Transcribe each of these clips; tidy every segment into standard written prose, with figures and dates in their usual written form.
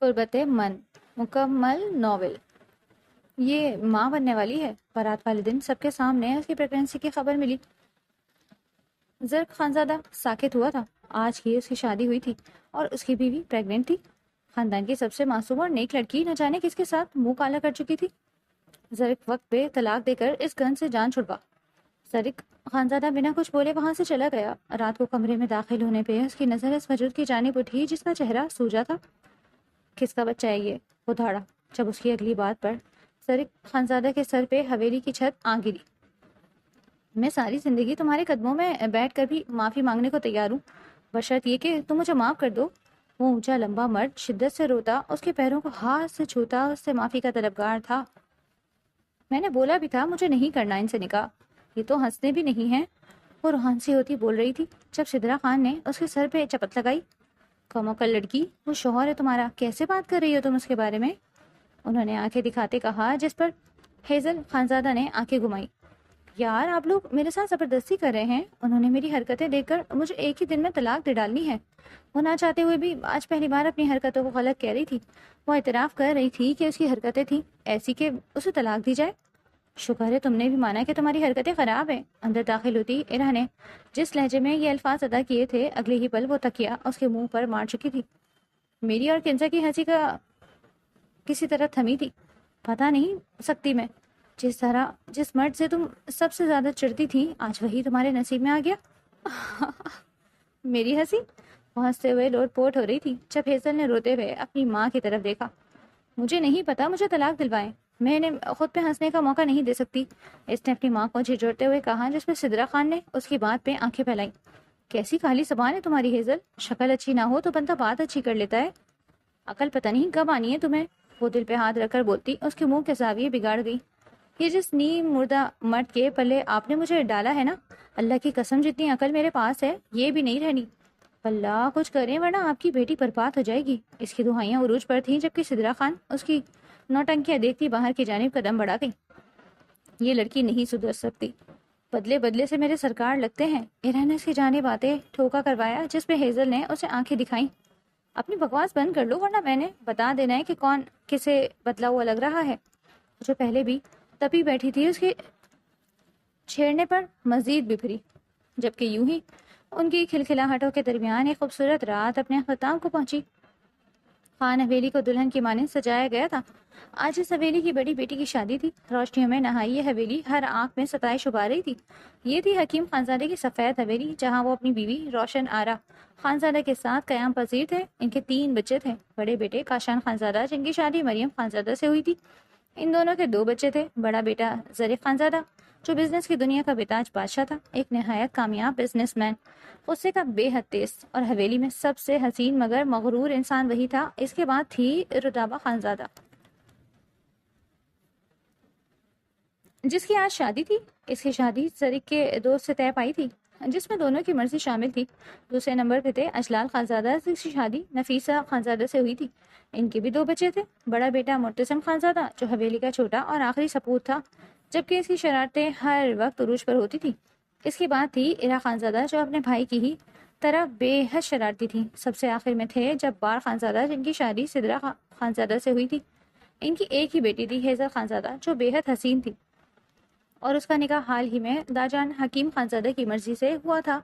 قربت من مکمل ناول. یہ ماں بننے والی ہے. بارات والے دن سب کے سامنے اس کی پریگنینسی کی خبر ملی. زرق خانزادہ ساکت ہوا تھا. آج ہی اس کی شادی ہوئی تھی اور اس کی بیوی پریگننٹ تھی. خاندان کی سب سے معصوم اور نیک لڑکی نہ جانے کس کے ساتھ منہ کالا کر چکی تھی. زرق وقت پہ طلاق دے کر اس گن سے جان چھڑوا. زرق خانزادہ بنا کچھ بولے وہاں سے چلا گیا. رات کو کمرے میں داخل ہونے پہ اس کی نظر اس وجود کی جانب اٹھی جس کا چہرہ سوجا تھا. کس کا بچہ ہے یہ؟ وہ دھاڑا. جب اس کی اگلی بات پر زرق خانزادہ کے سر پہ حویلی کی چھت آ گری. میں ساری زندگی تمہارے قدموں میں بیٹھ کر بھی معافی مانگنے کو تیار ہوں، بشرط یہ کہ تم مجھے معاف کر دو. وہ اونچا لمبا مرد شدت سے روتا، اس کے پیروں کو ہاتھ سے چھوتا، اس سے معافی کا طلبگار تھا. میں نے بولا بھی تھا مجھے نہیں کرنا ان سے نکاح. یہ تو ہنستے بھی نہیں ہیں. وہ روحان سی ہوتی بول رہی تھی جب سدرا خان نے اس کے سر پہ چپت لگائی. کموکل لڑکی، وہ شوہر ہے تمہارا، کیسے بات کر رہی ہو تم اس کے بارے میں؟ انہوں نے آنکھیں دکھاتے کہا، جس پر ہیزل خانزادہ نے آنکھیں گھمائی. یار آپ لوگ میرے ساتھ زبردستی کر رہے ہیں. انہوں نے میری حرکتیں دیکھ کر مجھے ایک ہی دن میں طلاق دے ڈالنی ہے. وہ نہ چاہتے ہوئے بھی آج پہلی بار اپنی حرکتوں کو غلط کہہ رہی تھی. وہ اعتراف کر رہی تھی کہ اس کی حرکتیں تھیں ایسی کہ اسے طلاق دی جائے. شکر ہے تم نے بھی مانا کہ تمہاری حرکتیں خراب ہیں. اندر داخل ہوتی ایرا نے جس لہجے میں یہ الفاظ ادا کیے تھے، اگلے ہی پل وہ تکیا اس کے منہ پر مار چکی تھی. میری اور کنزا کی ہنسی کا کسی طرح تھمی تھی. پتا نہیں سکتی میں، جس مرد سے تم سب سے زیادہ چڑھتی تھی آج وہی تمہارے نصیب میں آ گیا. میری ہنسی؟ وہ ہنستے ہوئے لوٹ پوٹ ہو رہی تھی جب ہیزل نے روتے ہوئے اپنی ماں کی طرف دیکھا. مجھے نہیں پتا، مجھے طلاق دلوائیں، میں نے خود پہ ہنسنے کا موقع نہیں دے سکتی. اس نے اپنی ماں کو جھجھوڑتے ہوئے کہا، جس پہ سدرا خان نے اس کی بات پہ آنکھیں پھیلائیں. کیسی کالی زبان ہے تمہاری ہیزل. شکل اچھی نہ ہو تو بندہ بات اچھی کر لیتا ہے. عقل پتہ نہیں کب آنی ہے تمہیں. وہ دل پہ ہاتھ رکھ کر بولتی اس کے منہ کے زاویے بگاڑ گئی. یہ جس نیم مردہ مرد کے پلے آپ نے مجھے ڈالا ہے نا، اللہ کی قسم جتنی عقل میرے پاس ہے یہ بھی نہیں رہنی. اللہ کچھ کریں ورنہ آپ کی بیٹی برباد ہو جائے گی. اس کی دہائیاں عروج پر تھیں جبکہ سدرا خان اس کی نوٹنکیاں دیکھتی باہر کی جانب قدم بڑھا گئی. یہ لڑکی نہیں سدھر سکتی. بدلے بدلے سے میرے سرکار لگتے ہیں. ایرا نے اس کی جانب آتے ٹھوکا کروایا، جس پہ ہیزل نے اسے آنکھیں دکھائیں. اپنی بکواس بند کر لو ورنہ میں نے بتا دینا ہے کہ کون کسے بدلا ہوا لگ رہا ہے. جو پہلے بھی تپی بیٹھی تھی اس کے چھیڑنے پر مزید بفری، جبکہ یوں ہی ان کی کھلکھلاہٹوں کے درمیان ایک خوبصورت رات اپنے اختتام کو پہنچی. خان حویلی کو دلہن کی مانند سجایا گیا تھا. آج اس حویلی کی بڑی بیٹی کی شادی تھی. روشنیوں میں نہائی یہ حویلی ہر آنکھ میں ستائش ابھار رہی تھی. یہ تھی حکیم خانزادے کی سفید حویلی، جہاں وہ اپنی بیوی روشن آرا خانزادہ کے ساتھ قیام پذیر تھے. ان کے 3 بچے تھے. بڑے بیٹے کاشان خانزادہ، جن کی شادی مریم خانزادہ سے ہوئی تھی. ان دونوں کے 2 بچے تھے. بڑا بیٹا زرق خانزادہ، جو بزنس کی دنیا کا بتاج بادشاہ تھا، ایک نہایت کامیاب بزنس مین، غصے کا بے حد تیز، اور حویلی میں سب سے حسین مگر مغرور انسان وہی تھا. اس کے بعد تھی رتابہ خانزادہ، جس کی آج شادی تھی. اس کی شادی زرق کے دوست سے طے پائی تھی، جس میں دونوں کی مرضی شامل تھی. دوسرے نمبر پہ تھے اجلال خانزادہ، جس کی شادی نفیسہ خانزادہ سے ہوئی تھی. ان کے بھی 2 بچے تھے. بڑا بیٹا مرتسم خانزادہ، جو حویلی کا چھوٹا اور آخری سپوت تھا، جبکہ اس کی شرارتیں ہر وقت عروج پر ہوتی تھی. اس کی بات تھی ایرا خانزادہ، جو اپنے بھائی کی ہی طرح بے حد شرارتی تھی. سب سے آخر میں تھے جبار خانزادہ، جن کی شادی سدرا خانزادہ سے ہوئی تھی. ان کی ایک ہی بیٹی تھی ہیزل خانزادہ، جو بے حد حسین تھی، اور اس کا نکاح حال ہی میں داجان حکیم خانزادہ کی مرضی سے ہوا تھا.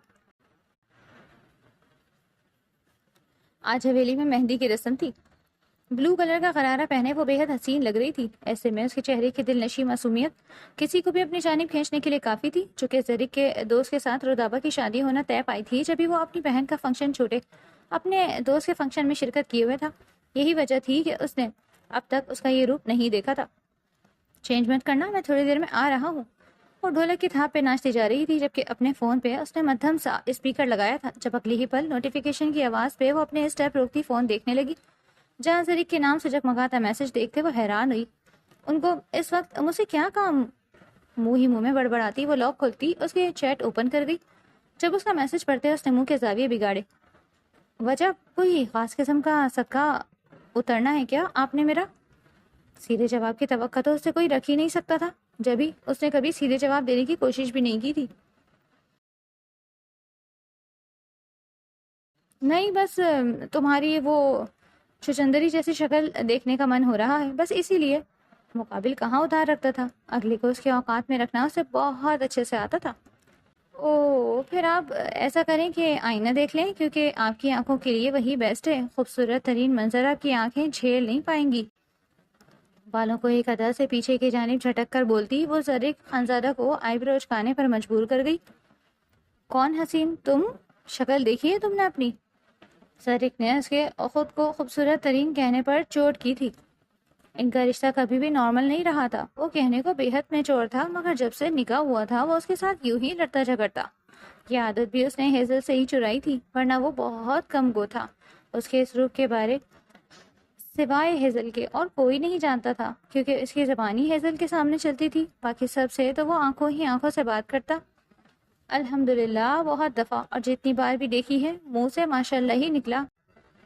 آج حویلی میں مہندی کی رسم تھی. بلو کلر کا غرارہ پہنے وہ بے حد حسین لگ رہی تھی. ایسے میں اس کے چہرے کی دل نشی معصومیت کسی کو بھی اپنی جانب کھینچنے کے لیے کافی تھی. چونکہ زرق کے دوست کے ساتھ رتابہ کی شادی ہونا طے پائی تھی، جبھی وہ اپنی بہن کا فنکشن چھوٹے اپنے دوست کے فنکشن میں شرکت کیے ہوئے تھا. یہی وجہ تھی کہ اس نے اب تک اس کا یہ روپ نہیں دیکھا تھا. چینج مت کرنا، میں تھوڑی دیر میں آ رہا ہوں. وہ ڈھولک کی تھاپ پہ ناچتی جا رہی تھی، جبکہ اپنے فون پہ اس نے مدھم سا اسپیکر لگایا تھا. جب اگلی ہی پل نوٹیفیکیشن کی آواز پہ وہ اپنے اسٹیپ روکتی فون دیکھنے لگی، جہاں زرق کے نام سے جگمگاتا میسج دیکھتے وہ حیران ہوئی. ان کو اس وقت مجھ سے کیا کام؟ منہ ہی منہ میں بڑبڑاتی وہ لاک کھولتی اس کے چیٹ اوپن کر گئی. جب اس کا میسج پڑھتے اس نے منہ کے زاویے بگاڑے. وجہ کوئی خاص قسم کا صدقہ اترنا ہے کیا آپ نے میرا؟ سیدھے جواب کی توقع تو اس سے کوئی رکھ ہی نہیں سکتا تھا، جبھی اس نے کبھی سیدھے جواب دینے کی کوشش بھی نہیں کی تھی. نہیں بس تمہاری وہ چچندری جیسی شکل دیکھنے کا من ہو رہا ہے، بس اسی لیے۔ مقابل کہاں ادھار رکھتا تھا، اگلے کو اس کے اوقات میں رکھنا اسے بہت اچھے سے آتا تھا۔ او پھر آپ ایسا کریں کہ آئینہ دیکھ لیں، کیونکہ آپ کی آنکھوں کے لیے وہی بیسٹ ہے۔ خوبصورت ترین منظر آپ کی آنکھیں جھیل نہیں پائیں گی۔ بالوں کو ایک ادا سے پیچھے کی جانب جھٹک کر بولتی وہ زرق خانزادہ کو آئی برو اچکانے پر مجبور کر گئی۔ کون حسین تم؟ شکل دیکھی ہے تم نے اپنی؟ زرق نے اس کے خود کو خوبصورت ترین کہنے پر چوٹ کی تھی۔ ان کا رشتہ کبھی بھی نارمل نہیں رہا تھا۔ وہ کہنے کو بے حد میچور تھا، مگر جب سے نکاح ہوا تھا وہ اس کے ساتھ یوں ہی لڑتا جھگڑتا۔ یہ عادت بھی اس نے ہیزل سے ہی چرائی تھی، ورنہ وہ بہت کم گو تھا۔ اس کے اس روپ کے بارے سوائے ہیزل کے اور کوئی نہیں جانتا تھا، کیونکہ اس کی زبان ہی ہیزل کے سامنے چلتی تھی۔ باقی سب سے تو وہ آنکھوں ہی آنکھوں سے بات کرتا۔ الحمدللہ بہت دفعہ، اور جتنی بار بھی دیکھی ہے منہ سے ماشاء اللہ ہی نکلا۔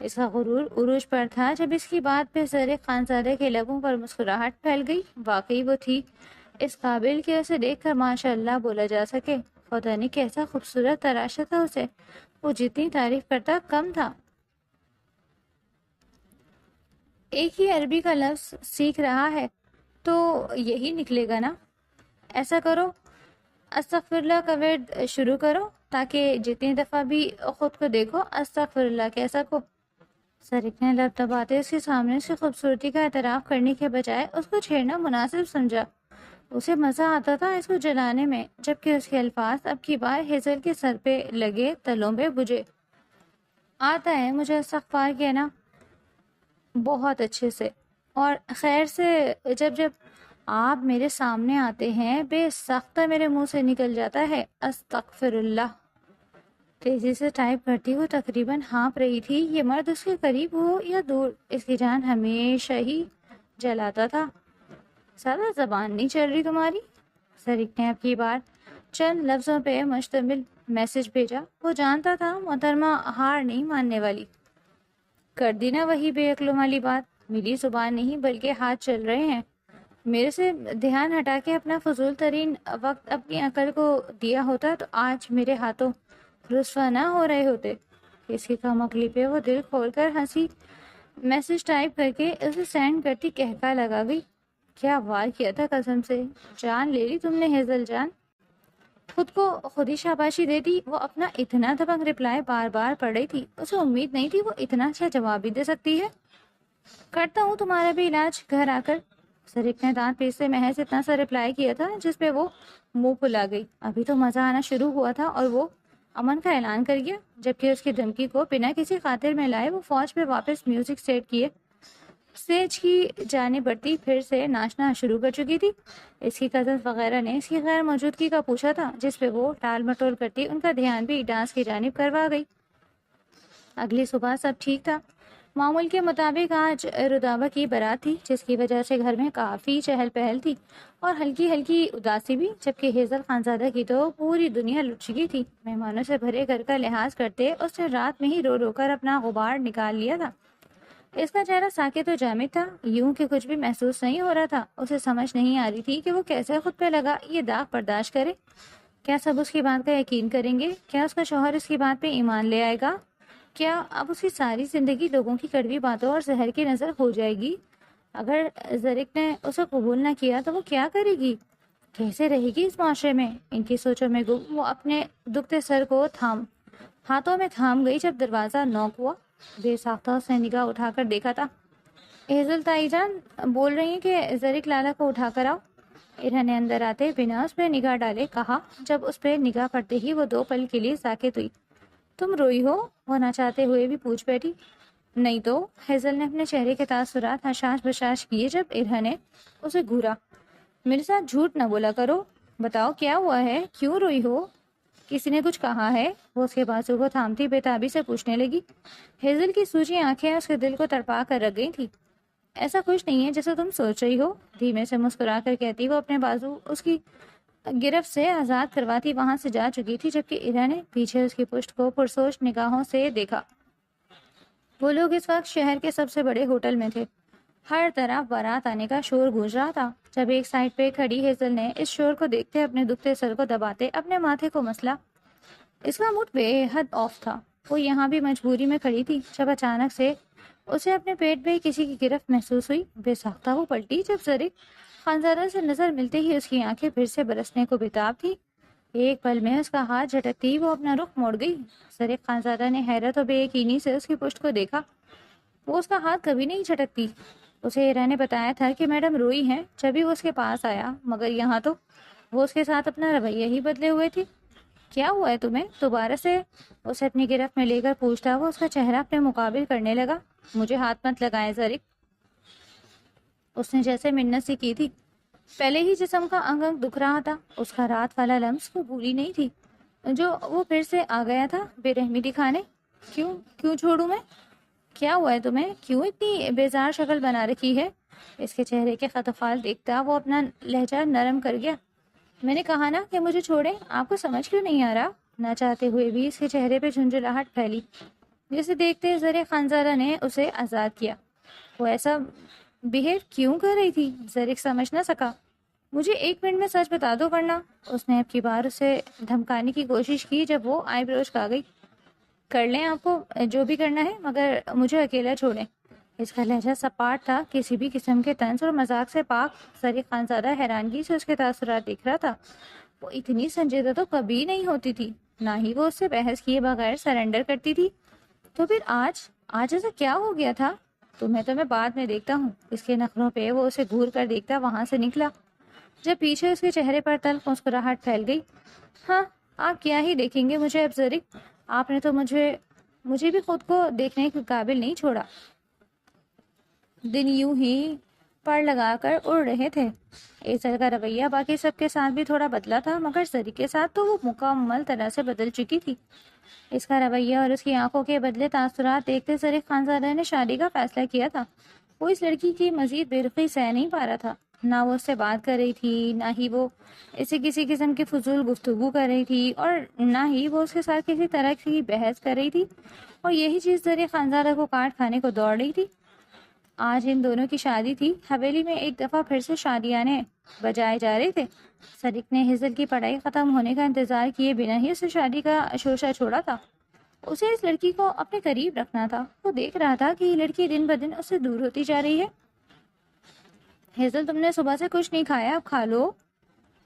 اس کا غرور عروج پر تھا جب اس کی بات پہ زرق خانزادہ کے لبوں پر مسکراہٹ پھیل گئی۔ واقعی وہ تھی اس قابل کہ اسے دیکھ کر ماشاء اللہ بولا جا سکے۔ خدا نے کیسا خوبصورت تراشا تھا اسے، وہ جتنی تعریف کرتا کم تھا۔ ایک ہی عربی کا لفظ سیکھ رہا ہے تو یہی نکلے گا نا۔ ایسا کرو، استغفر اللہ کا ورد شروع کرو، تاکہ جتنی دفعہ بھی خود کو دیکھو استغفر اللہ کہہ سکو۔ زرق نے لب دباتے اس کے سامنے اس کی خوبصورتی کا اعتراف کرنے کے بجائے اس کو چھیڑنا مناسب سمجھا۔ اسے مزہ آتا تھا اس کو جلانے میں، جبکہ اس کے الفاظ اب کی بار ہیزل کے سر پہ لگے تلوں پہ بجھے۔ آتا ہے مجھے استغفار کہنا بہت اچھے سے اور خیر سے۔ جب جب آپ میرے سامنے آتے ہیں بے سختہ میرے منہ سے نکل جاتا ہے استغفر اللہ۔ تیزی سے ٹائپ کرتی وہ تقریباً ہانپ رہی تھی۔ یہ مرد اس کے قریب ہو یا دور، اس کی جان ہمیشہ ہی جلاتا تھا۔ زیادہ زبان نہیں چل رہی تمہاری؟ زرق نے اب کی بار چند لفظوں پہ مشتمل میسج بھیجا۔ وہ جانتا تھا محترمہ ہار نہیں ماننے والی۔ کر دی نا وہی بے عقلوں والی بات، میری زبان نہیں بلکہ ہاتھ چل رہے ہیں۔ میرے سے دھیان ہٹا کے اپنا فضول ترین وقت اپنی عقل کو دیا ہوتا تو آج میرے ہاتھوں رسوا نہ ہو رہے ہوتے۔ اس کی کم عقلی پہ وہ دل کھول کر ہنسی۔ میسج ٹائپ کر کے اسے سینڈ کرتی کہکا لگا گئی۔ کیا وار کیا تھا قسم سے، جان لے لی تم نے ہیزل جان۔ خود کو خود ہی شاباشی دیتی، وہ اپنا اتنا دبنگ رپلائی بار بار پڑھ رہی تھی۔ اسے امید نہیں تھی وہ اتنا اچھا جواب بھی دے سکتی ہے۔ کرتا ہوں تمہارا بھی علاج گھر آ کر۔ زرق نے دانت پیستے محض اتنا سا رپلائی کیا تھا جس پہ وہ منہ پھلا گئی۔ ابھی تو مزہ آنا شروع ہوا تھا اور وہ امن کا اعلان کر گیا، جبکہ اس کی دھمکی کو بنا کسی خاطر میں لائے وہ فوج پہ واپس میوزک سیٹ کیے اسٹیج کی جانب بڑھتی پھر سے ناچنا شروع کر چکی تھی۔ اس کی کزنز وغیرہ نے اس کی غیر موجودگی کا پوچھا تھا، جس پہ وہ ٹال مٹول کرتی ان کا دھیان بھی ڈانس کی جانب کروا گئی۔ اگلی صبح سب ٹھیک تھا۔ معمول کے مطابق آج رودابہ کی بارات تھی، جس کی وجہ سے گھر میں کافی چہل پہل تھی اور ہلکی ہلکی اداسی بھی، جبکہ ہیزل خانزادہ کی تو پوری دنیا لٹ چکی تھی۔ مہمانوں سے بھرے گھر کا لحاظ کرتے اس نے رات میں ہی رو رو کر اپنا غبار نکال لیا تھا۔ اس کا چہرہ ساکت و جامد تھا، یوں کہ کچھ بھی محسوس نہیں ہو رہا تھا۔ اسے سمجھ نہیں آ رہی تھی کہ وہ کیسے خود پہ لگا یہ داغ برداشت کرے۔ کیا سب اس کی بات کا یقین کریں گے؟ کیا اس کا شوہر اس کی بات پہ ایمان لے آئے گا؟ کیا اب اس کی ساری زندگی لوگوں کی کڑوی باتوں اور زہر کی نظر ہو جائے گی؟ اگر زرق نے اسے قبول نہ کیا تو وہ کیا کرے گی؟ کیسے رہے گی اس معاشرے میں؟ ان کی سوچوں میں گم وہ اپنے دکھتے سر کو ہاتھوں میں تھام گئی جب دروازہ نوک ہوا۔ بے ساختہ اس نے نگاہ اٹھا کر دیکھا تھا۔ ہیزل تائی جان بول رہی ہیں کہ زرق لالا کو اٹھا کر آؤ۔ ارہا نے اندر آتے بنا اس پہ نگاہ ڈالے کہا۔ جب اس پہ نگاہ پڑتے ہی وہ 2 پل کے لیے ساکت ہوئی۔ تم روئی ہو؟ وہ نہ چاہتے ہوئے بھی پوچھ بیٹھی۔ نہیں تو، ہیزل نے اپنے چہرے کے تاثرات حشاش بشاش کیے جب ارہا نے اسے گھورا۔ میرے ساتھ جھوٹ نہ بولا کرو، بتاؤ کیا ہوا ہے، کیوں روئی ہو؟ کسی نے کچھ کہا ہے؟ وہ اس کے بازو کو تھامتی بےتابی سے پوچھنے لگی۔ ہیزل کی سوجی آنکھیں اس کے دل کو تڑپا کر رکھ گئی تھی۔ ایسا کچھ نہیں ہے جیسا تم سوچ رہی ہو، دھیمے سے مسکرا کر کہتی وہ اپنے بازو اس کی گرفت سے آزاد کرواتی وہاں سے جا چکی تھی، جبکہ ارہا نے پیچھے اس کی پشت کو پرسوچ نگاہوں سے دیکھا۔ وہ لوگ اس وقت شہر کے سب سے بڑے ہوٹل میں تھے۔ ہر طرف بارات آنے کا شور گونج رہا تھا۔ جب ایک سائڈ پہ کھڑی ہیزل نے اس شور کو دیکھتے اپنے دکھتے سر کو دباتے اپنے ماتھے کو مسلا۔ اس کا موڈ بے حد آف تھا۔ وہ یہاں بھی مجبوری میں کھڑی تھی جب اچانک سے اسے اپنے پیٹ میں کسی کی گرفت محسوس ہوئی۔ بے ساختہ وہ پلٹی جب زرق خانزادہ سے نظر ملتے ہی اس کی آنکھیں پھر سے برسنے کو بےتاب تھی۔ ایک پل میں اس کا ہاتھ جھٹکتے ہی وہ اپنا رخ موڑ گئی۔ زرق خانزادہ نے حیرت اور بے یقینی سے اس کی پشت کو دیکھا۔ وہ اس کا ہاتھ کبھی نہیں جھٹکتی۔ اسے ایرا نے بتایا تھا کہ میڈم روئی ہیں جبھی وہ اس کے پاس آیا، مگر یہاں تو وہ اس کے ساتھ اپنا رویہ ہی بدلے ہوئے تھی۔ کیا ہوا ہے تمہیں؟ دوبارہ سے اسے اپنی گرفت میں لے کر پوچھتا وہ اس کا چہرہ اپنے مقابل کرنے لگا۔ مجھے ہاتھ مت لگائیں زرق، اس نے جیسے منت سی کی تھی۔ پہلے ہی جسم کا انگ انگ دکھ رہا تھا۔ اس کا رات والا لمس وہ بھولی نہیں تھی جو وہ پھر سے آ گیا تھا بے رحمی دکھانے۔ کیوں چھوڑوں میں؟ کیا ہوا ہے تمہیں؟ کیوں اتنی بیزار شکل بنا رکھی ہے؟ اس کے چہرے کے خط و خال دیکھتا وہ اپنا لہجہ نرم کر گیا۔ میں نے کہا نا کہ مجھے چھوڑیں، آپ کو سمجھ کیوں نہیں آ رہا؟ نہ چاہتے ہوئے بھی اس کے چہرے پہ جھنجھلاہٹ پھیلی، جسے دیکھتے زرق خانزادہ نے اسے آزاد کیا۔ وہ ایسا بہیو کیوں کر رہی تھی؟ زرق سمجھ نہ سکا۔ مجھے 1 منٹ میں سچ بتا دو ورنہ، اس نے اب کی بار اسے دھمکانے کی کوشش کی جب وہ آئی بروز کھا گئی۔ کر لیں آپ کو جو بھی کرنا ہے، مگر مجھے اکیلا چھوڑیں۔ اس کا لہجہ سپاٹ تھا، کسی بھی قسم کے طنز اور مذاق سے پاک۔ زرق خانزادہ حیرانگی سے اس کے تاثرات دیکھ رہا تھا۔ وہ اتنی سنجیدہ تو کبھی نہیں ہوتی تھی، نہ ہی وہ اس سے بحث کیے بغیر سرنڈر کرتی تھی۔ تو پھر آج ایسا کیا ہو گیا تھا؟ تمہیں تو میں بعد میں دیکھتا ہوں۔ اس کے نخروں پہ وہ اسے گھور کر دیکھتا وہاں سے نکلا جب پیچھے اس کے چہرے پر تلخ مسکراہٹ پھیل گئی۔ ہاں، آپ کیا ہی دیکھیں گے مجھے اب زرق، آپ نے تو مجھے بھی خود کو دیکھنے کے قابل نہیں چھوڑا۔ دن یوں ہی پڑ لگا کر اڑ رہے تھے۔ ایسل کا رویہ باقی سب کے ساتھ بھی تھوڑا بدلا تھا، مگر زرق کے ساتھ تو وہ مکمل طرح سے بدل چکی تھی۔ اس کا رویہ اور اس کی آنکھوں کے بدلے تاثرات دیکھتے زرق خانزادہ نے شادی کا فیصلہ کیا تھا۔ وہ اس لڑکی کی مزید بے رخی سہ نہیں پا رہا تھا۔ نہ وہ اس سے بات کر رہی تھی، نہ ہی وہ اسے کسی قسم کی فضول گفتگو کر رہی تھی، اور نہ ہی وہ اس کے ساتھ کسی طرح کی بحث کر رہی تھی، اور یہی چیز زرق خانزادہ کو کاٹ کھانے کو دوڑ رہی تھی۔ آج ان دونوں کی شادی تھی۔ حویلی میں ایک دفعہ پھر سے شادیانے بجائے جا رہے تھے۔ زرق نے ہیزل کی پڑھائی ختم ہونے کا انتظار کیے بنا ہی اسے شادی کا شوشہ چھوڑا تھا۔ اسے اس لڑکی کو اپنے قریب رکھنا تھا۔ وہ دیکھ رہا تھا کہ یہ لڑکی دن بدن اس سے دور ہوتی جا رہی ہے۔ ہیزل، تم نے صبح سے کچھ نہیں کھایا، اب کھا لو۔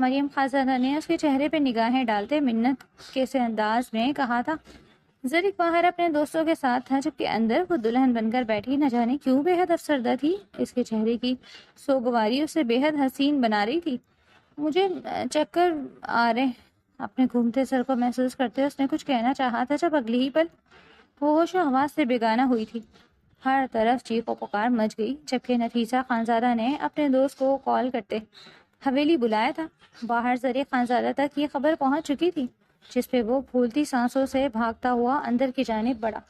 مریم خانزادہ نے اس کے چہرے پہ نگاہیں ڈالتے منت کے سے انداز میں کہا تھا۔ زرق باہر اپنے دوستوں کے ساتھ تھا، جبکہ اندر وہ دلہن بن کر بیٹھی نہ جانے کیوں بے حد افسردہ تھی۔ اس کے چہرے کی سوگواری اسے بے حد حسین بنا رہی تھی۔ مجھے چکر آ رہے، اپنے گھومتے سر کو محسوس کرتے اس نے کچھ کہنا چاہا تھا جب اگلی ہی پل وہ ہوش و حواس سے بیگانہ ہوئی تھی۔ ہر طرف چیخ و پکار مچ گئی، جبکہ نفیسہ خانزادہ نے اپنے دوست کو کال کرتے حویلی بلایا تھا۔ باہر زرق خانزادہ تک یہ خبر پہنچ چکی تھی، جس پہ وہ پھولتی سانسوں سے بھاگتا ہوا اندر کی جانب بڑھا۔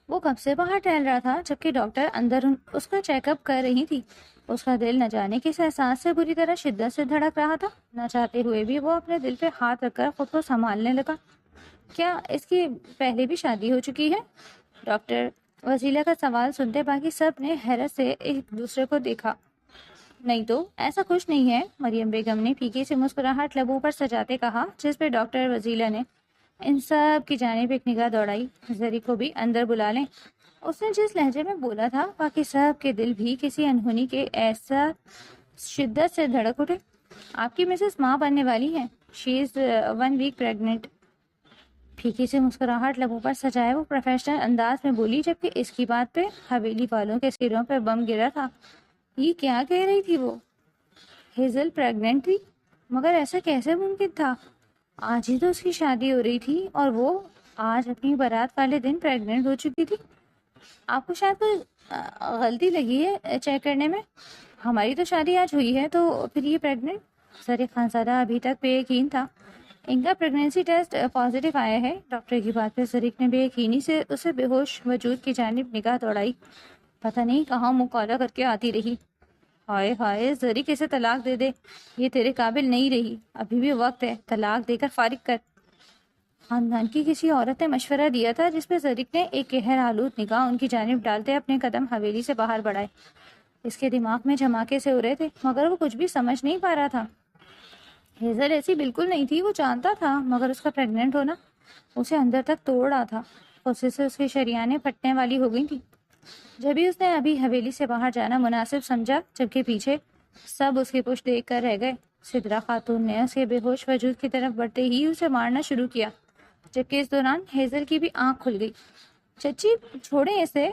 وہ کب سے باہر ٹہل رہا تھا، جبکہ ڈاکٹر اندر اس کا چیک اپ کر رہی تھی۔ اس کا دل نہ جانے کس احساس سے بری طرح شدت سے دھڑک رہا تھا۔ نہ چاہتے ہوئے بھی وہ اپنے دل پہ ہاتھ رکھ کر خود کو سنبھالنے لگا۔ کیا اس کی پہلے بھی شادی ہو چکی ہے؟ ڈاکٹر وسیلہ کا سوال سنتے باقی سب نے حیرت سے ایک دوسرے کو دیکھا۔ نہیں تو ایسا کچھ نہیں ہے، مریم بیگم نے پھیکی سے مسکراہٹ لبوں پر سجاتے کہا، جس پہ ڈاکٹر وسیلہ نے ان سب کی جانب ایک نگاہ دوڑائی۔ زرق کو بھی اندر بلا لیں، اس نے جس لہجے میں بولا تھا باقی سب کے دل بھی کسی انہونی کے ایسا شدت سے دھڑک اٹھے۔ آپ کی مسز ماں بننے والی ہیں، شی از 1 ویک پریگننٹ۔ پھیکی سے مسکراہٹ لبوں پر سجائے وہ پروفیشنل انداز میں بولی، جبکہ اس کی بات پہ حویلی والوں کے سروں پہ بم گرا تھا۔ یہ کیا کہہ رہی تھی وہ؟ ہیزل پریگننٹ تھی؟ مگر ایسا کیسے ممکن تھا؟ آج ہی تو اس کی شادی ہو رہی تھی، اور وہ آج اپنی بارات والے دن پریگننٹ ہو چکی تھی۔ آپ کو شاید کوئی غلطی لگی ہے چیک کرنے میں۔ ہماری تو شادی آج ہوئی ہے، تو پھر یہ پریگننٹ؟ زرق خانزادہ ابھی تک بے یقین تھا۔ ان کا پریگنینسی ٹیسٹ پازیٹیو آیا ہے۔ ڈاکٹر کی بات پہ زرق نے بے یقینی سے اسے بے ہوش وجود کی جانب نگاہ دوڑائی۔ پتہ نہیں کہاں منہ کالا کر کے آتی رہی۔ ہائے ہائے، زرق اسے طلاق دے دے، یہ تیرے قابل نہیں رہی، ابھی بھی وقت ہے، طلاق دے کر فارغ کر۔ خاندان کی کسی عورت نے مشورہ دیا تھا، جس پہ زرق نے ایک قہر آلود نگاہ ان کی جانب ڈالتے اپنے قدم حویلی سے باہر بڑھائے۔ اس کے دماغ میں جھماکے سے ہو رہے تھے، مگر وہ کچھ بھی سمجھ نہیں پا رہا تھا۔ ہیزل ایسی بالکل نہیں تھی، وہ جانتا تھا، مگر اس کا پریگننٹ ہونا اسے اندر تک توڑ رہا تھا۔ غصے سے اس کی شریانیں پھٹنے والی ہو گئی تھی. جبھی اس نے ابھی حویلی سے باہر جانا مناسب سمجھا جبکہ پیچھے سب اس کی پشت دیکھ کر رہ گئے. سدرا خاتون نے اس کے بے ہوش وجود کی طرف بڑھتے ہی اسے مارنا شروع کیا، جبکہ اس دوران ہیزل کی بھی آنکھ کھل گئی. چچی چھوڑیں اسے.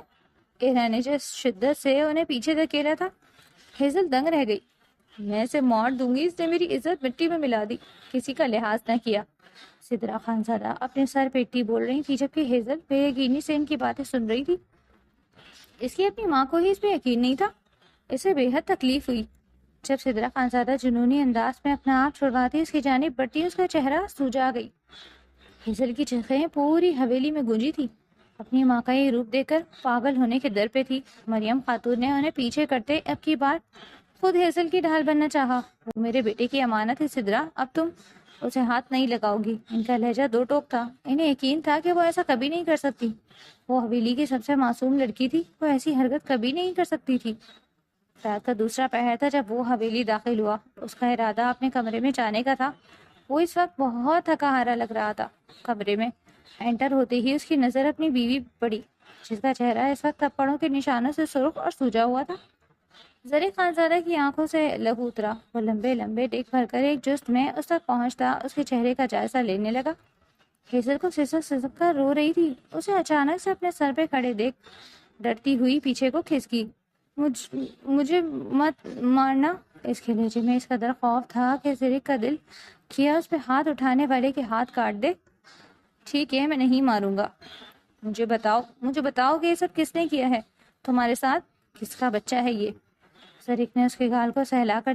ایرا نے جس شدت سے انہیں پیچھے دھکیلا تھا. ہیزل دنگ رہ گئی. میں اسے مار دوں گی، اس نے میری عزت مٹی میں ملا دی، کسی کا لحاظ نہ کیا. سدرا خانزادہ اپنے سر پیٹی بول رہی تھی جبکہ ہیزل بے یقینی سے ان کی باتیں سن رہی تھی. اس کی اپنی ماں کو ہی اس پہ یقین نہیں تھا. اسے بے حد تکلیف ہوئی. جب سدرا خانزادہ جنونی انداز میں اپنا آپ چھڑواتی اس کی جانب بڑھتی، اس کا چہرہ سوجا گئی. ہیزل کی چیخیں پوری حویلی میں گونجی تھی. اپنی ماں کا یہ روپ دیکھ کر پاگل ہونے کے در پہ تھی. مریم خاتون نے انہیں پیچھے کرتے اب کی بار خود ہیزل کی ڈھال بننا چاہا. وہ میرے بیٹے کی امانت ہے سدرا، اب تم اسے ہاتھ نہیں لگاؤ گی. ان کا لہجہ دو ٹوک تھا. انہیں یقین تھا کہ وہ ایسا کبھی نہیں کر سکتی. وہ حویلی کی سب سے معصوم لڑکی تھی، وہ ایسی حرکت کبھی نہیں کر سکتی تھی. رات کا دوسرا پہر تھا جب وہ حویلی داخل ہوا. اس کا ارادہ اپنے کمرے میں جانے کا تھا. وہ اس وقت بہت تھکا ہارا لگ رہا تھا. کمرے میں انٹر ہوتے ہی اس کی نظر اپنی بیوی پڑی، جس کا چہرہ اس وقت تھپڑوں کے نشانوں سے سرخ اور سوجا ہوا تھا. زری خانزادہ کی آنکھوں سے لہو اترا. وہ لمبے لمبے ڈگ بھر کر ایک جست میں اس تک پہنچتا اس کے چہرے کا جائزہ لینے لگا. ہیزل کو سسک سسک کر رو رہی تھی. اسے اچانک سے اپنے سر پہ کھڑے دیکھ ڈرتی ہوئی پیچھے کو کھسکی. مجھے مت مارنا. اس کے لہجے میں اس قدر خوف تھا کہ زری کا دل کیا اس پہ ہاتھ اٹھانے والے کے ہاتھ کاٹ دے. ٹھیک ہے، میں نہیں ماروں گا. مجھے بتاؤ کہ یہ سب کس نے کیا ہے تمہارے ساتھ؟ کس کا بچہ ہے یہ؟ زریک نے اس کے گال کو سہلا کر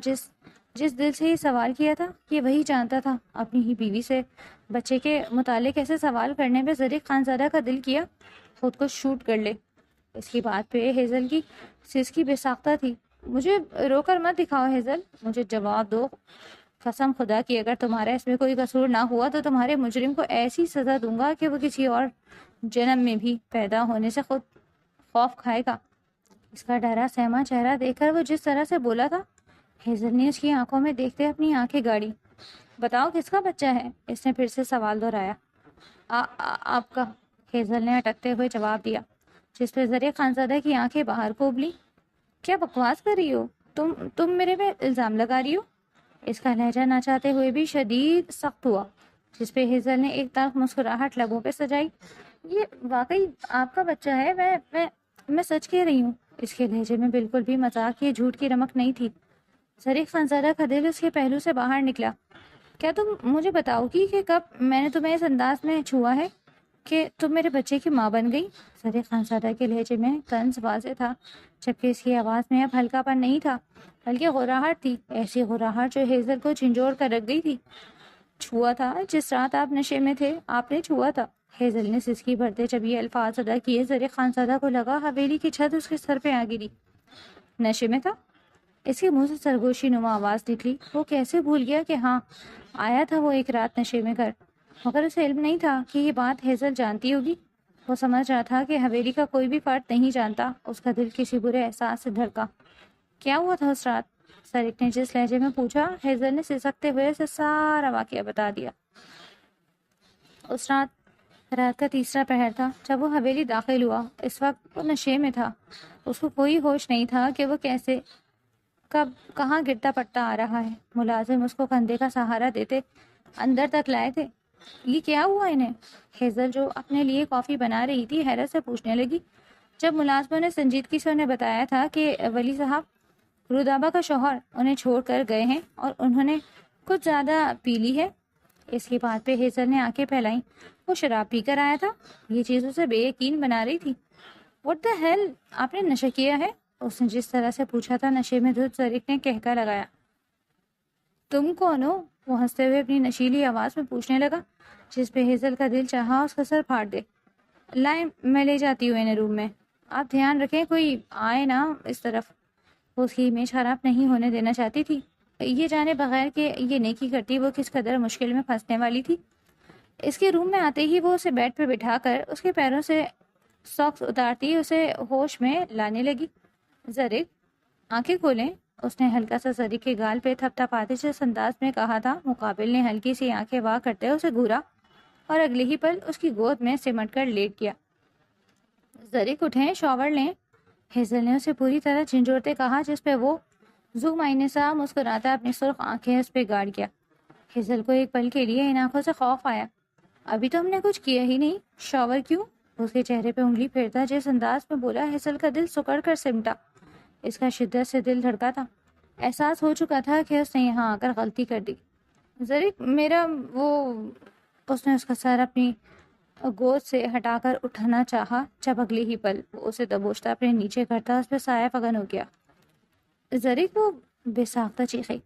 جس دل سے یہ سوال کیا تھا یہ وہی جانتا تھا. اپنی ہی بیوی سے بچے کے متعلق ایسے سوال کرنے پہ زریک خانزادہ کا دل کیا خود کو شوٹ کر لے. اس کی بات پہ ہیزل کی سسکی بے ساختہ تھی. مجھے رو کر مت دکھاؤ ہیزل، مجھے جواب دو. قسم خدا کی اگر تمہارا اس میں کوئی قصور نہ ہوا تو تمہارے مجرم کو ایسی سزا دوں گا کہ وہ کسی اور جنم میں بھی پیدا ہونے سے خود خوف کھائے گا. اس کا ڈرا سہما چہرہ دیکھ کر وہ جس طرح سے بولا تھا، ہیزل نے اس کی آنکھوں میں دیکھتے اپنی آنکھیں گاڑی. بتاؤ کس کا بچہ ہے؟ اس نے پھر سے سوال دہرایا. آپ کا. ہیزل نے اٹکتے ہوئے جواب دیا، جس پہ زری خانزادہ کی آنکھیں باہر کو ابلی. کیا بکواس کر رہی ہو تم میرے پہ الزام لگا رہی ہو؟ اس کا لہجہ نہ چاہتے ہوئے بھی شدید سخت ہوا، جس پہ ہیزل نے ایک تلخ مسکراہٹ لبوں پہ سجائی. یہ واقعی آپ کا بچہ ہے، میں سچ کہہ رہی ہوں. اس کے لہجے میں بالکل بھی مذاق یا جھوٹ کی رمق نہیں تھی. زری خانزادہ کا دل اس کے پہلو سے باہر نکلا. کیا تم مجھے بتاؤ گی کہ کب میں نے تمہیں اس انداز میں چھوا ہے کہ تم میرے بچے کی ماں بن گئی؟ زری خانزادہ کے لہجے میں طنز واضح تھا، جبکہ اس کی آواز میں اب ہلکا پن نہیں تھا بلکہ غراہٹ تھی، ایسی غراہٹ جو ہیزل کو جھنجھوڑ کر رکھ گئی تھی. چھوا تھا جس رات آپ نشے میں تھے، آپ نے چھوا تھا. ہیزل نے سسکی بھرتے جب یہ الفاظ ادا کیے زری خانزادہ کو لگا حویلی کی چھت اس کے سر پہ آ گری. نشے میں تھا؟ اس کے منہ سے سرگوشی نما آواز نکلی. وہ کیسے بھول گیا کہ ہاں آیا تھا وہ ایک رات نشے میں گھر، مگر اسے علم نہیں تھا کہ یہ بات ہیزل جانتی ہوگی. وہ سمجھ رہا تھا کہ حویلی کا کوئی بھی فرد نہیں جانتا. اس کا دل کسی برے احساس سے دھڑکا. کیا ہوا تھا اس رات؟ زریک نے جس لہجے میں پوچھا ہیزل نے سسکتے ہوئے اسے سارا واقعہ بتا دیا. اس رات کا تیسرا پہر تھا جب وہ حویلی داخل ہوا. اس وقت وہ نشے میں تھا. اس کو کوئی ہوش نہیں تھا کہ وہ کیسے کب کہاں گرتا پڑتا آ رہا ہے. ملازم اس کو کندھے کا سہارا دیتے اندر تک لائے تھے. یہ کیا ہوا انہیں؟ ہیزل جو اپنے لیے کافی بنا رہی تھی حیرت سے پوچھنے لگی. جب ملازموں نے سنجیدگی سے انہیں بتایا تھا کہ ولی صاحب رودابا کا شوہر انہیں چھوڑ کر گئے ہیں اور انہوں نے کچھ زیادہ پی لی ہے. اس کی بات پہ ہیزل نے آنکھیں پھیلائیں. وہ شراب پی کر آیا تھا؟ یہ چیز اسے بے یقین بنا رہی تھی. واٹ دی ہیل، آپ نے نشہ کیا ہے؟ اس نے جس طرح سے پوچھا تھا نشے میں دھت زریک نے کہکا لگایا. تم کون ہو؟ وہ ہنستے ہوئے اپنی نشیلی آواز میں پوچھنے لگا، جس پہ ہیزل کا دل چاہا اس کا سر پھاڑ دے. لائیں میں لے جاتی ہوں انہیں روم میں. آپ دھیان رکھیں کوئی آئے نہ اس طرف. وہ اس کی امیج خراب نہیں ہونے دینا چاہتی تھی، یہ جانے بغیر کہ یہ نیکی کرتی وہ کس قدر مشکل میں پھنسنے والی تھی. اس کے روم میں آتے ہی وہ اسے بیڈ پہ بٹھا کر اس کے پیروں سے ساکس اتارتی اسے ہوش میں لانے لگی. زریک آنکھیں کھولیں. اس نے ہلکا سا زریک کے گال پہ تھپ تھپاتے جس انداز میں کہا تھا. مقابل نے ہلکی سی آنکھیں واہ کرتے اسے گھورا اور اگلے ہی پل اس کی گود میں سمٹ کر لیٹ گیا. ذریک اٹھیں، شاور لیں، ہیزل نے اسے پوری طرح جھنجھوڑتے کہا، جس پہ وہ زو معنی سا مسکراتا اپنی سرخ آنکھیں اس پہ گاڑ گیا۔ ہیزل کو ایک پل کے لیے ان آنکھوں سے خوف آیا۔ ابھی تو ہم نے کچھ کیا ہی نہیں، شاور کیوں؟ اس کے چہرے پہ انگلی پھیرتا جس انداز میں بولا، ہیزل کا دل سکڑ کر سمٹا۔ اس کا شدت سے دل دھڑکا تھا، احساس ہو چکا تھا کہ اس نے یہاں آ کر غلطی کر دی۔ ذریک میرا وہ، اس نے اس کا سر اپنی گود سے ہٹا کر اٹھانا چاہا، جب اگلے ہی پل وہ اسے دبوچتا اپنے نیچے کرتا اس پہ سایہ فغن ہو گیا۔ ذریک وہ بے ساختہ چیخی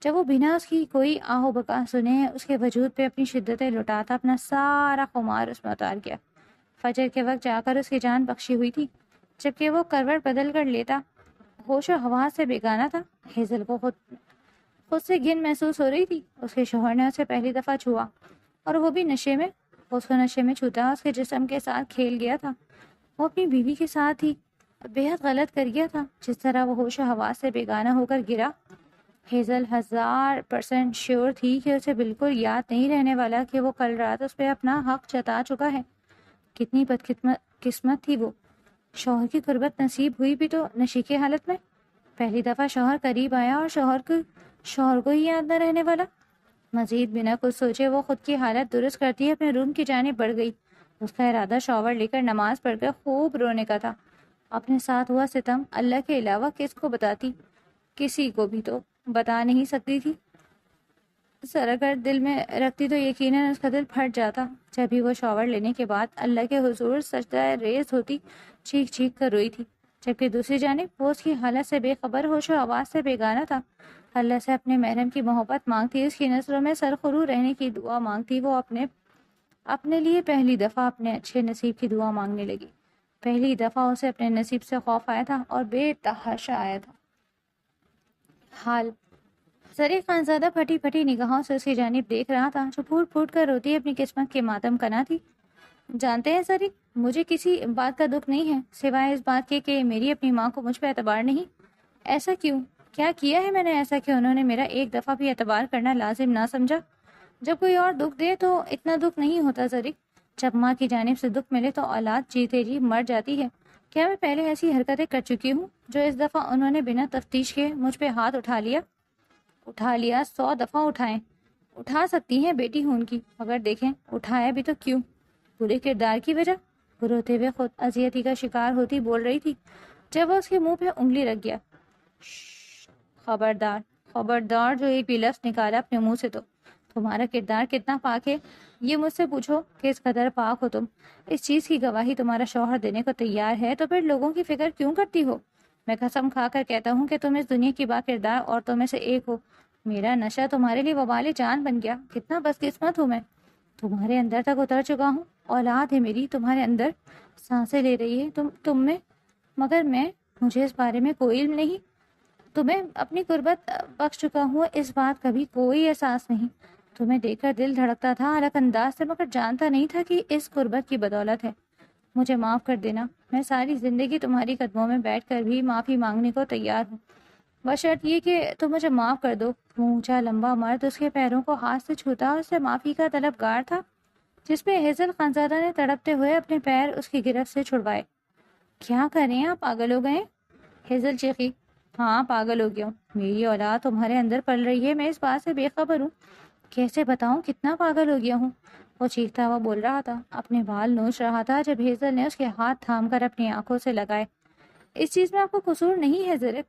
جب وہ بنا اس کی کوئی آہ و بکا سنے اس کے وجود پہ اپنی شدتیں لٹاتا اپنا سارا خمار اس میں اتار گیا۔ فجر کے وقت جا کر اس کی جان بخشی ہوئی تھی، جبکہ وہ کروٹ بدل کر لیتا ہوش و حواس سے بیگانہ تھا۔ ہیزل کو خود سے گھن محسوس ہو رہی تھی۔ اس کے شوہر نے اسے پہلی دفعہ چھوا، اور وہ بھی نشے میں۔ اس کو نشے میں چھوتا اس کے جسم کے ساتھ کھیل گیا تھا۔ وہ اپنی بیوی کے ساتھ ہی بے حد غلط کر گیا تھا، جس طرح وہ ہوش و حواس سے بیگانہ ہو کر گرا۔ ہیزل 1000% شیور تھی کہ اسے بالکل یاد نہیں رہنے والا کہ وہ کل رات اس پہ اپنا حق جتا چکا ہے۔ کتنی بدقسمت تھی وہ، شوہر کی قربت نصیب ہوئی بھی تو نشے کی حالت میں۔ پہلی دفعہ شوہر قریب آیا اور شوہر کو ہی یاد نہ رہنے والا۔ مزید بنا کچھ سوچے وہ خود کی حالت درست کرتی اپنے روم کی جانب بڑھ گئی۔ اس کا ارادہ شاور لے کر نماز پڑھ کر خوب رونے کا تھا۔ اپنے ساتھ ہوا ستم اللہ کے علاوہ کس کو بتاتی؟ کسی کو بھی تو بتا نہیں سکتی تھی۔ سر اگر دل میں رکھتی تو یقیناً اس کا دل پھٹ جاتا۔ جب بھی وہ شاور لینے کے بعد اللہ کے حضور سجدہ ریز ہوتی، چیخ چیخ کر روئی تھی، جبکہ دوسری جانب وہ اس کی حالت سے بے خبر، ہوش و حواس سے بیگانہ تھا۔ اللہ سے اپنے محرم کی محبت مانگتی، اس کی نظروں میں سرخرو رہنے کی دعا مانگتی۔ وہ اپنے لیے پہلی دفعہ اپنے اچھے نصیب کی دعا مانگنے لگی۔ پہلی دفعہ اسے اپنے نصیب سے خوف آیا تھا اور بے تحاشا آیا تھا۔ حال ذریک خانزادہ پھٹی پھٹی نگاہوں سے اس کی جانب دیکھ رہا تھا، جو پھوٹ پھوٹ کر روتی اپنی قسمت کے ماتم کنا تھی۔ جانتے ہیں ذریک، مجھے کسی بات کا دکھ نہیں ہے سوائے اس بات کے کہ میری اپنی ماں کو مجھ پہ اعتبار نہیں۔ ایسا کیوں؟ کیا کیا ہے میں نے ایسا کہ انہوں نے میرا ایک دفعہ بھی اعتبار کرنا لازم نہ سمجھا؟ جب کوئی اور دکھ دے تو اتنا دکھ نہیں ہوتا ذریک۔ جب ماں کی جانب سے دکھ ملے تو اولاد جیتے جی مر جاتی ہے۔ کیا میں پہلے ایسی حرکتیں کر چکی ہوں جو اس دفعہ انہوں نے بنا تفتیش کے مجھ پہ ہاتھ اٹھا لیا؟ 100 دفعہ اٹھائیں، اٹھا سکتی ہیں بیٹی ہوں ان کی، مگر دیکھیں اٹھایا بھی تو کیوں؟ برے کردار کی وجہ؟ روتے ہوئے خود اذیتی کا شکار ہوتی بول رہی تھی جب وہ اس کے منہ پہ انگلی رکھ گیا۔ خبردار خبردار، جو ایک بھی لفظ نکالا اپنے منہ سے تو تمہارا کردار کتنا پاک ہے یہ مجھ سے پوچھو کہ اس قدر پاک ہو تم، اس چیز کی گواہی تمہارا شوہر دینے کو تیار ہے، تو پھر لوگوں کی فکر کیوں کرتی ہو؟ میں قسم کھا کر کہتا ہوں کہ تم اس دنیا کی با کردار عورتوں میں سے ایک ہو۔ میرا نشہ تمہارے لیے وبال جان بن گیا۔ کتنا بدقسمت ہوں میں، تمہارے اندر تک اتر چکا ہوں۔ اولاد ہے میری تمہارے اندر، سانسیں لے رہی ہے تم میں، مگر مجھے اس بارے میں کوئی علم نہیں۔ تمہیں اپنی قربت بخش چکا ہوں، اس بات کا بھی کوئی احساس نہیں۔ تمہیں دیکھ کر دل دھڑکتا تھا الگ انداز سے، مگر جانتا نہیں تھا کہ اس قربت کی بدولت ہے۔ مجھے معاف کر دینا، میں ساری زندگی تمہاری قدموں میں بیٹھ کر بھی معافی مانگنے کو تیار ہوں، بشرط یہ کہ تم مجھے معاف کر دو۔ وہ اونچا لمبا مرد اس کے پیروں کو ہاتھ سے چھوتا اور اس سے معافی کا طلبگار تھا، جس پہ ہیزل خانزادہ نے تڑپتے ہوئے اپنے پیر اس کی گرفت سے چھڑوائے۔ کیا کریں، آپ پاگل ہو گئے؟ ہیزل چیخی۔ ہاں پاگل ہو گیا ہوں، میری اولاد تمہارے اندر پل رہی ہے، میں اس بات سے بے خبر ہوں۔ کیسے بتاؤں کتنا پاگل ہو گیا ہوں؟ وہ چیختا ہوا بول رہا تھا، اپنے بال نوچ رہا تھا، جب ہیزل نے اس کے ہاتھ تھام کر اپنی آنکھوں سے لگائے۔ اس چیز میں آپ کو قصور نہیں ہے ذریک،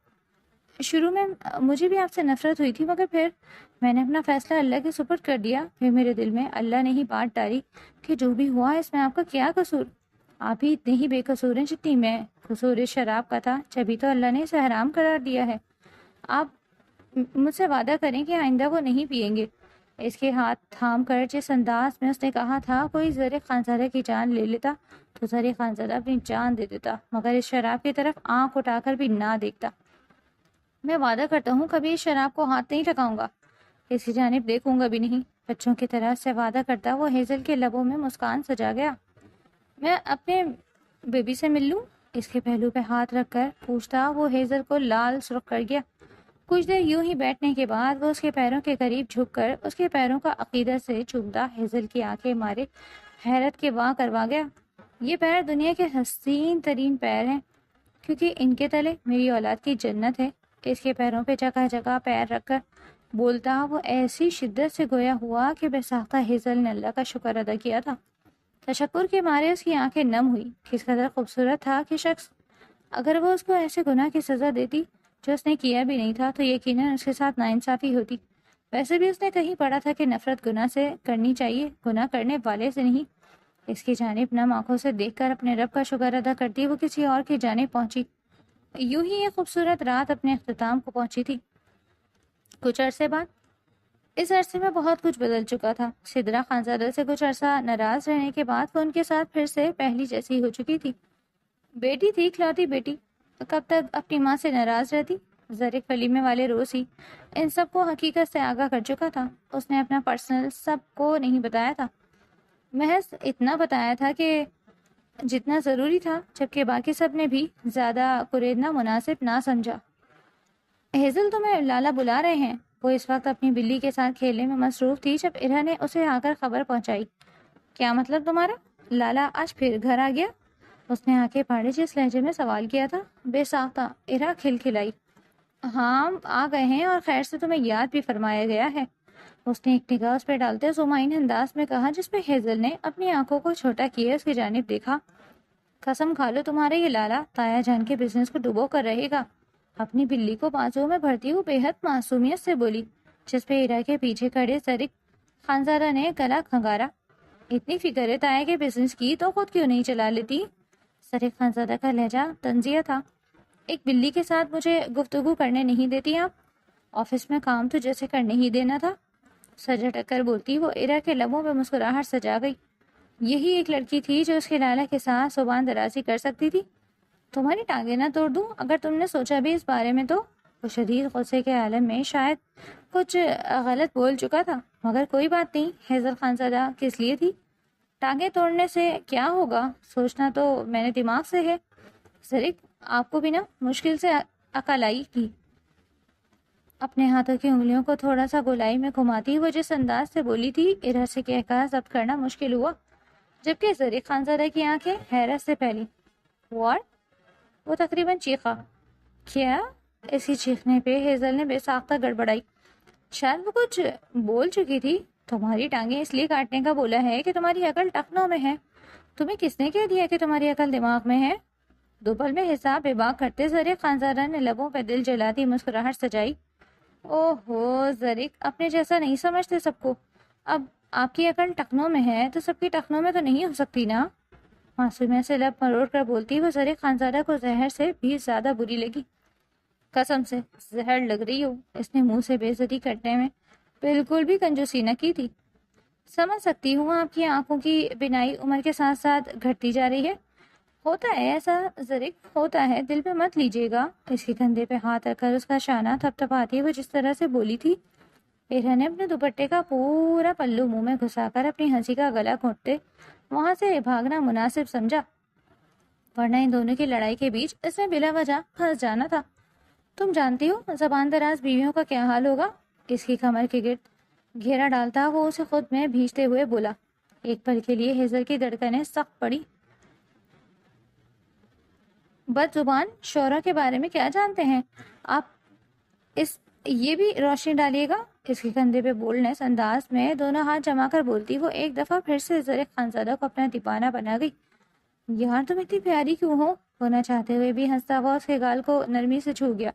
شروع میں مجھے بھی آپ سے نفرت ہوئی تھی، مگر پھر میں نے اپنا فیصلہ اللہ کے سپرد کر دیا۔ پھر میرے دل میں اللہ نے ہی بات ڈالی کہ جو بھی ہوا اس میں آپ کا کیا قصور؟ آپ ہی اتنے ہی بے قصور ہیں جتنی میں۔ قصور اس شراب کا تھا، جبھی تو اللہ نے اسے حرام قرار دیا ہے۔ آپ مجھ سے وعدہ کریں کہ آئندہ وہ نہیں پیئیں گے۔ اس کے ہاتھ تھام کر جس انداز میں اس نے کہا تھا، کوئی ذریک خانزادہ کی جان لے لیتا تو ذریک خانزادہ اپنی جان دے دیتا، مگر اس شراب کی طرف آنکھ اٹھا کر بھی نہ دیکھتا۔ میں وعدہ کرتا ہوں کبھی اس شراب کو ہاتھ نہیں لگاؤں گا، اس کی جانب دیکھوں گا بھی نہیں۔ بچوں کی طرح سے وعدہ کرتا وہ ہیزل کے لبوں میں مسکان سجا گیا۔ میں اپنے بیبی سے مل لوں؟ اس کے پہلو پہ ہاتھ رکھ کر پوچھتا وہ ہیزل کو لال سرخ کر گیا۔ کچھ دیر یوں ہی بیٹھنے کے بعد وہ اس کے پیروں کے قریب جھک کر اس کے پیروں کا عقیدت سے چومتا ہیزل کی آنکھیں مارے حیرت کے واں کروا گیا۔ یہ پیر دنیا کے حسین ترین پیر ہیں، کیونکہ ان کے تلے میری اولاد کی جنت ہے۔ اس کے پیروں پہ جگہ جگہ پیر رکھ کر بولتا وہ ایسی شدت سے گویا ہوا کہ بے ساختہ ہیزل نے اللہ کا شکر ادا کیا تھا۔ تشکر کے مارے اس کی آنکھیں نم ہوئی۔ کس قدر خوبصورت تھا کہ شخص، اگر وہ اس کو ایسے گناہ کی سزا دیتی جو اس نے کیا بھی نہیں تھا تو یقیناً اس کے ساتھ ناانصافی ہوتی۔ ویسے بھی اس نے کہیں پڑھا تھا کہ نفرت گناہ سے کرنی چاہیے، گناہ کرنے والے سے نہیں۔ اس کی جانب نم آنکھوں سے دیکھ کر اپنے رب کا شکر ادا کرتی وہ کسی اور کی جانب پہنچی۔ یوں ہی یہ خوبصورت رات اپنے اختتام کو پہنچی تھی۔ کچھ عرصے بعد، اس عرصے میں بہت کچھ بدل چکا تھا۔ سدرا خانزادہ سے کچھ عرصہ ناراض رہنے کے بعد وہ ان کے ساتھ پھر سے پہلی جیسی ہو چکی تھی۔ بیٹی تھی، اکلوتی بیٹی، کب تک اپنی ماں سے ناراض رہتی؟ زرق ولیمے والے روز ہی ان سب کو حقیقت سے آگاہ کر چکا تھا۔ اس نے اپنا پرسنل سب کو نہیں بتایا تھا، محض اتنا بتایا تھا کہ جتنا ضروری تھا، جبکہ باقی سب نے بھی زیادہ قریدنا مناسب نہ سمجھا۔ ہیزل تمہیں لالا بلا رہے ہیں۔ وہ اس وقت اپنی بلی کے ساتھ کھیلنے میں مصروف تھی جب ارا نے اسے آ کر خبر پہنچائی۔ کیا مطلب تمہارا؟ لالا آج پھر گھر آ گیا؟ اس نے آنکھیں پھاڑے جس لہجے میں سوال کیا تھا۔ بے ساختہ ارا کھلکھلائی۔ ہاں آ گئے ہیں، اور خیر سے تمہیں یاد بھی فرمایا گیا ہے۔ اس نے ایک نگاہ اس پہ ڈالتے زمائن انداز میں کہا جس میں ہیزل نے اپنی آنکھوں کو چھوٹا کیے اس کی جانب دیکھا۔ قسم کھا لو تمہارے یہ لالا تایا جان کے بزنس کو ڈبو کر رہے گا۔ اپنی بلی کو بازو میں بھرتی ہوئی بے حد معصومیت سے بولی، جس پہ ارا کے پیچھے کھڑے زرق خانزادہ نے گلا کھنگارا۔ اتنی فکر ہے تایا کے بزنس کی تو خود کیوں نہیں چلا لیتی؟ زرق خانزادہ کا لہجہ طنزیہ تھا۔ ایک بلی کے ساتھ مجھے گفتگو کرنے نہیں دیتی آپ؟ آفس میں کام تو جیسے کرنے ہی دینا تھا۔ سجا ٹک کر بولتی وہ ارا کے لبوں پہ مسکراہٹ سجا گئی۔ یہی ایک لڑکی تھی جو اس کے لالا کے ساتھ زبان درازی کر سکتی تھی۔ تمہاری ٹانگیں نہ توڑ دوں اگر تم نے سوچا بھی اس بارے میں تو؟ وہ شدید غصے کے عالم میں شاید کچھ غلط بول چکا تھا، مگر کوئی بات نہیں۔ ہیزل خانزادہ کس لیے تھی؟ ٹانگیں توڑنے سے کیا ہوگا؟ سوچنا تو میں نے دماغ سے ہے۔ زرق آپ کو بھی نا مشکل سے عقل آئی کی۔ اپنے ہاتھوں کی انگلیوں کو تھوڑا سا گولائی میں گھماتی وہ جس انداز سے بولی تھی ارا سے کہہ کر ضبط کرنا مشکل ہوا، جبکہ زرق خانزادہ کی آنکھیں حیرت سے پھیلی۔ واٹ؟ وہ تقریباً چیخا۔ کیا؟ اسی چیخنے پہ ہیزل نے بے ساختہ گڑبڑائی۔ شاید وہ کچھ بول چکی تھی۔ تمہاری ٹانگیں اس لیے کاٹنے کا بولا ہے کہ تمہاری عقل ٹخنوں میں ہے۔ تمہیں کس نے کہہ دیا کہ تمہاری عقل دماغ میں ہے؟ دو پل میں حساب بے باک کرتے زرق خانزادہ نے لبوں پہ دل جلاتی مسکراہٹ سجائی۔ اوہ ہو زرق، اپنے جیسا نہیں سمجھتے سب کو۔ اب آپ کی عقل ٹخنوں میں ہے تو سب کی ٹخنوں میں تو نہیں ہو سکتی نا؟ معصومیت سے لب مروڑ کر بولتی وہ زرق خانزادہ کو زہر سے بھی زیادہ بری لگی۔ قسم سے زہر لگ رہی ہو۔ اس نے منہ سے بے عزتی کرنے میں بالکل بھی کنجوسی نہ کی تھی۔ سمجھ سکتی ہوں آپ کی آنکھوں کی بینائی عمر کے ساتھ ساتھ گھٹتی جا رہی ہے۔ ہوتا ہے ایسا زرق، ہوتا ہے، دل پہ مت لیجیے گا۔ اس کے کندھے پہ ہاتھ رکھ کر اس کا شانہ تھپ تھپاتی وہ جس طرح سے بولی تھی، ارا نے اپنے دوپٹے کا پورا پلو منہ میں گھسا کر اپنی ہنسی کا گلا گھونٹتے وہاں سے بھاگنا مناسب سمجھا، ورنہ ان دونوں کی لڑائی کے بیچ اس میں بلا وجہ پھنس جانا تھا۔ تم جانتی ہو زبان دراز بیویوں کا کیا حال ہوگا؟ اس کی کمر کے گرد گھیرا ڈالتا وہ اسے خود میں بھیجتے ہوئے بولا۔ ایک پل کے لیے ہیزل کی دھڑکنیں سخت پڑی۔ بد زبان شعرا کے بارے میں کیا جانتے ہیں آپ؟ اس یہ بھی روشنی ڈالیے گا۔ اس کے کندھے پہ بولنس انداز میں دونوں ہاتھ جما کر بولتی وہ ایک دفعہ پھر سے زرق خانزادہ کو اپنا دیوانہ بنا گئی۔ یار تم اتنی پیاری کیوں ہو؟ ہونا چاہتے ہوئے بھی ہنستا ہوا اس کے گال کو نرمی سے چھو گیا۔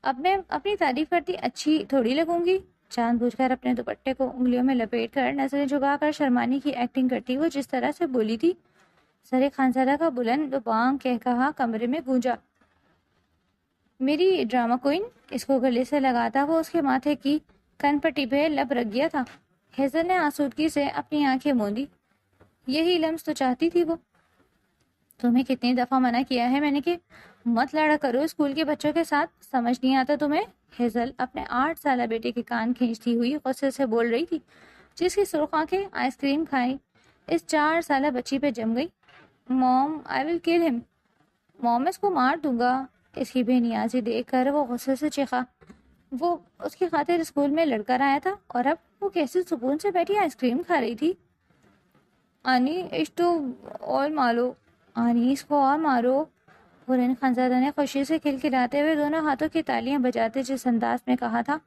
اب میں اپنی تعریف کرتی اچھی تھوڑی لگوں گی؟ جان بوجھ کر اپنے دوپٹے کو انگلیوں میں لپیٹ کر نظریں جھکا کر شرمانے کی ایکٹنگ کرتی وہ جس طرح سے بولی تھی، زرق خانزادہ کا بلند بانگ کہہ کہا کمرے میں گونجا۔ میری ڈرامہ کوئن؟ اس کو گلے سے لگاتا وہ اس کے ماتھے کی کن پٹی پہ لب رکھ گیا تھا۔ ہیزل نے آسودگی سے اپنی آنکھیں موندی۔ یہی لمس تو چاہتی تھی وہ۔ تمہیں کتنی دفعہ منع کیا ہے میں نے کہ مت لڑا کرو اسکول کے بچوں کے ساتھ، سمجھ نہیں آتا تمہیں؟ ہیزل اپنے 8 سالہ بیٹے کے کان کھینچتی ہوئی غصے سے بول رہی تھی، جس کی سرخ آنکھیں آئس کریم کھائی اس 4 سالہ بچی پہ جم گئی۔ موم آئی ول کل ہم، موم اس کو مار دوں گا۔ اس کی بے نیازی دیکھ کر وہ غصے سے چیخا۔ وہ اس کی خاطر اسکول میں لڑ کر آیا تھا اور اب وہ کیسے سکون سے بیٹھی آئس کریم کھا رہی تھی۔ آنی اس تو اور مارو، آنی اس کو اور مارو۔ حورین خانزادہ نے خوشی سے کھلکھلاتے ہوئے دونوں ہاتھوں کی تالیاں بجاتے جس انداز میں کہا تھا،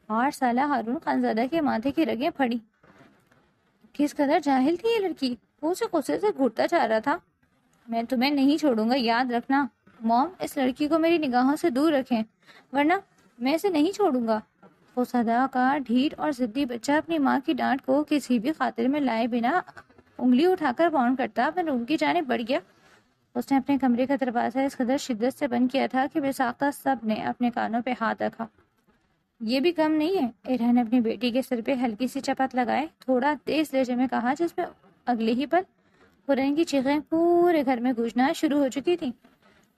8 سالہ ہارون خانزادہ کے ماتھے کی رگیں پھڑی۔ کس قدر جاہل تھی یہ لڑکی، وہ اسے غصے سے گھٹتا جا رہا تھا۔ میں تمہیں نہیں چھوڑوں گا، یاد رکھنا۔ موم، اس لڑکی کو میری نگاہوں سے دور رکھیں ورنہ میں اسے نہیں چھوڑوں گا۔ وہ صدا کا ڈھیٹ اور ضدی بچہ اپنی ماں کی ڈانٹ کو کسی بھی خاطر میں لائے بنا انگلی اٹھا کر باؤنڈ کرتا اپنے روم کی جانب بڑھ گیا۔ اس نے اپنے کمرے کا دروازہ اس قدر شدت سے بند کیا تھا کہ بے ساختہ سب نے اپنے کانوں پہ ہاتھ رکھا۔ یہ بھی کم نہیں ہے، ارہا نے اپنی بیٹی کے سر پہ ہلکی سی چپت لگائے تھوڑا تیز لہجے میں کہا، جس میں اگلے ہی پل حورین کی چیخیں پورے گھر میں گونجنا شروع ہو چکی تھیں۔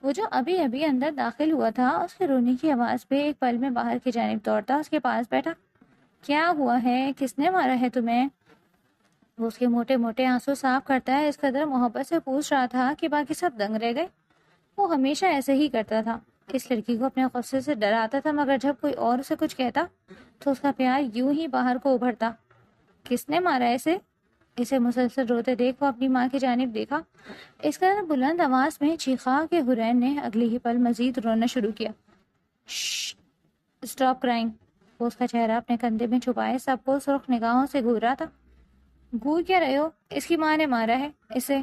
وہ جو ابھی ابھی اندر داخل ہوا تھا، اس کے رونے کی آواز پہ ایک پل میں باہر کی جانب دوڑتا اس کے پاس بیٹھا۔ کیا ہوا ہے؟ کس نے مارا ہے تمہیں؟ وہ اس کے موٹے موٹے آنسو صاف کرتا ہے اس قدر محبت سے پوچھ رہا تھا کہ باقی سب دنگ رہ گئے۔ وہ ہمیشہ ایسے ہی کرتا تھا، اس لڑکی کو اپنے غصے سے ڈراتا تھا، مگر جب کوئی اور اسے کچھ کہتا تو اس کا پیار یوں ہی باہر کو ابھرتا۔ کس نے مارا اسے مسلسل روتے دیکھ وہ اپنی ماں کی جانب دیکھا۔ اس قدر بلند آواز میں چیخا کہ حورین نے اگلی ہی پل مزید رونا شروع کیا۔ شش، اسٹاپ کرائنگ۔ وہ اس کا چہرہ اپنے کندھے میں چھپائے سب کو سرخ نگاہوں سے گھور رہا تھا۔ گھور کیا رہے ہو؟ اس کی ماں نے مارا ہے اسے،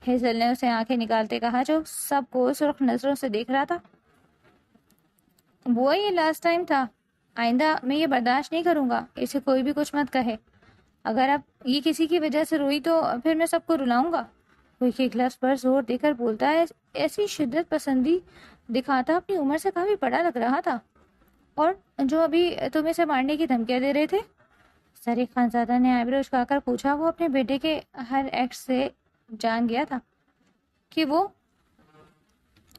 ہیزل نے اسے آنکھیں نکالتے کہا، جو سب کو سرخ نظروں سے دیکھ رہا تھا۔ وہ یہ لاسٹ ٹائم تھا، آئندہ میں یہ برداشت نہیں کروں گا، اسے کوئی بھی کچھ مت کہے۔ اگر اب یہ کسی کی وجہ سے روئی تو پھر میں سب کو رلاؤں گا۔ کوئی ایک لفظ پر زور دے کر بولتا ہے، ایسی شدت پسندی دکھاتا اپنی عمر سے کافی بڑا لگ رہا تھا۔ اور جو ابھی تم اسے مارنے کی دھمکیاں دے رہے تھے؟ سریخ خانزادہ نے آئیبرو اچکا کر پوچھا۔ وہ اپنے بیٹے کے ہر ایکٹ سے جان گیا تھا کہ وہ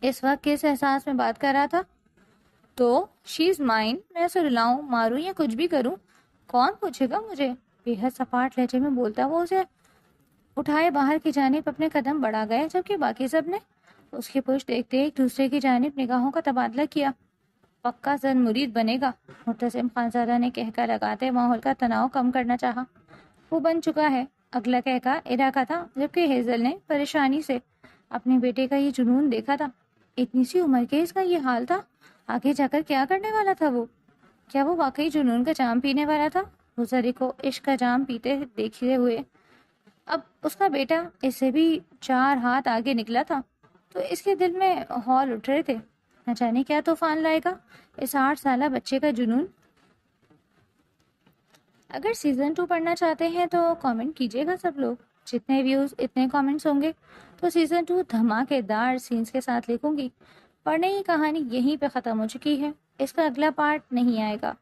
اس وقت کس احساس میں بات کر رہا تھا۔ تو شی از مائن، میں اسے رلاؤں، ماروں یا کچھ بھی کروں، کون پوچھے گا مجھے؟ بے حد سپاٹ لہجے میں بولتا وہ اسے اٹھائے باہر کی جانب اپنے قدم بڑھا گئے، جبکہ باقی سب نے اس کی پشت دیکھتے ایک دوسرے کی جانب نگاہوں کا تبادلہ کیا۔ پکا زن مرید بنے گا، مرتسم خانزادہ نے کہکا لگاتے ماحول کا تناؤ کم کرنا چاہا۔ وہ بن چکا ہے، اگلا کہکا ارا کا تھا، جبکہ ہیزل نے پریشانی سے اپنے بیٹے کا یہ جنون دیکھا تھا۔ اتنی سی عمر کے اس کا یہ حال تھا، آگے جا کر کیا کرنے والا تھا وہ؟ کیا وہ واقعی جنون کا جام پینے والا تھا؟ گزری کو عشق کا جام پیتے دیکھتے ہوئے اب اس کا بیٹا اس سے بھی 4 ہاتھ آگے نکلا تھا، تو اس کے دل میں ہول اٹھ رہے تھے، نہ جانے کیا طوفان لائے گا اس 8 سالہ بچے کا جنون۔ اگر سیزن 2 پڑھنا چاہتے ہیں تو کامنٹ کیجیے گا سب لوگ، جتنے ویوز اتنے کامنٹس ہوں گے تو سیزن 2 دھماکے دار سینز کے ساتھ لکھوں گی۔ پڑھنے کی کہانی یہیں پہ ختم ہو چکی ہے، اس کا اگلا پارٹ نہیں آئے گا۔